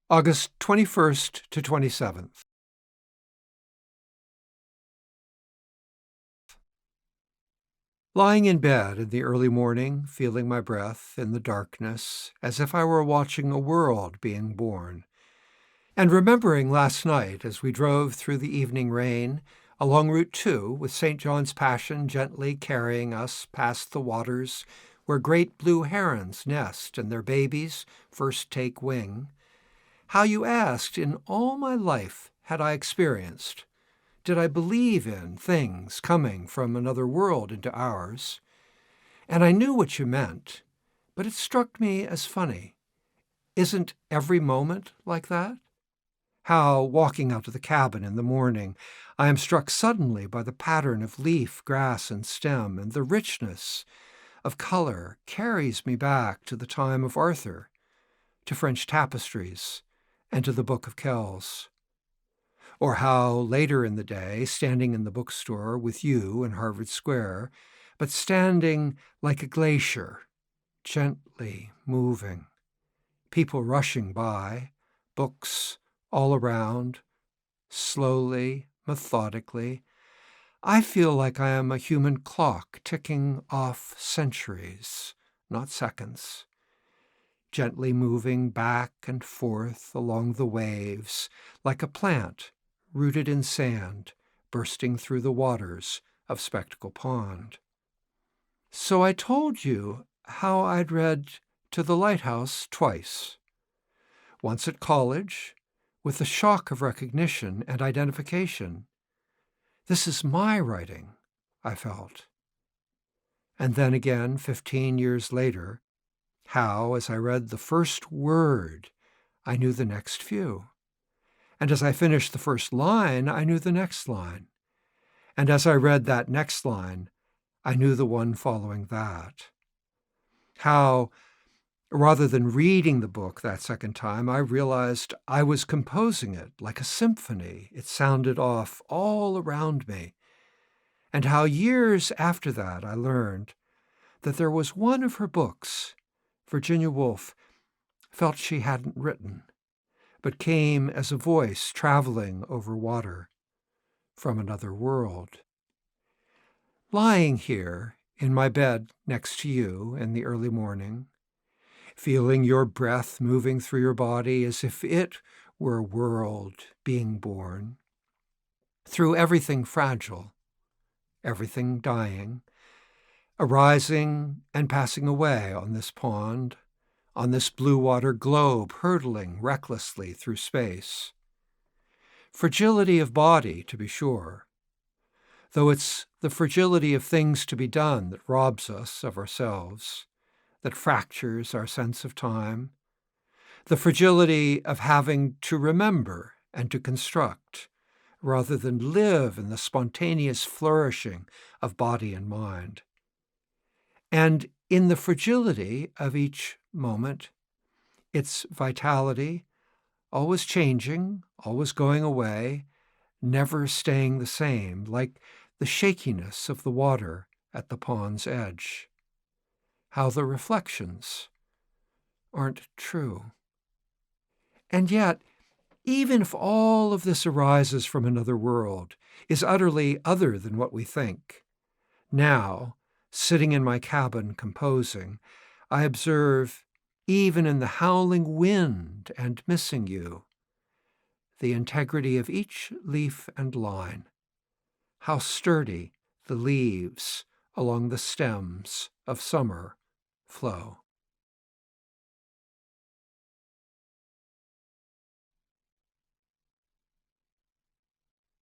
August 21st to 27th. Lying in bed in the early morning, feeling my breath in the darkness, as if I were watching a world being born, and remembering last night as we drove through the evening rain along Route 2 with St. John's Passion gently carrying us past the waters where great blue herons nest and their babies first take wing, how you asked in all my life had I experienced, did I believe in things coming from another world into ours? And I knew what you meant, but it struck me as funny. Isn't every moment like that? How, walking out to the cabin in the morning, I am struck suddenly by the pattern of leaf, grass, and stem, and the richness of color carries me back to the time of Arthur, to French tapestries, and to the Book of Kells. Or how, later in the day, standing in the bookstore with you in Harvard Square, but standing like a glacier, gently moving, people rushing by, books all around, slowly, methodically, I feel like I am a human clock ticking off centuries, not seconds, gently moving back and forth along the waves like a plant rooted in sand, bursting through the waters of Spectacle Pond. So I told you how I'd read To the Lighthouse twice. Once at college, with the shock of recognition and identification. This is my writing, I felt. And then again, 15 years later, how, as I read the first word, I knew the next few. And as I finished the first line, I knew the next line. And as I read that next line, I knew the one following that. How, rather than reading the book that second time, I realized I was composing it like a symphony. It sounded off all around me. And how years after that I learned that there was one of her books Virginia Woolf felt she hadn't written, but came as a voice traveling over water from another world. Lying here in my bed next to you in the early morning, feeling your breath moving through your body as if it were a world being born, through everything fragile, everything dying, arising and passing away on this pond, on this blue water globe hurtling recklessly through space. Fragility of body, to be sure, though it's the fragility of things to be done that robs us of ourselves, that fractures our sense of time, the fragility of having to remember and to construct, rather than live in the spontaneous flourishing of body and mind. And in the fragility of each moment, its vitality, always changing, always going away, never staying the same, like the shakiness of the water at the pond's edge. How the reflections aren't true. And yet, even if all of this arises from another world, is utterly other than what we think, now, sitting in my cabin composing, I observe, even in the howling wind and missing you, the integrity of each leaf and line, how sturdy the leaves along the stems of summer flow.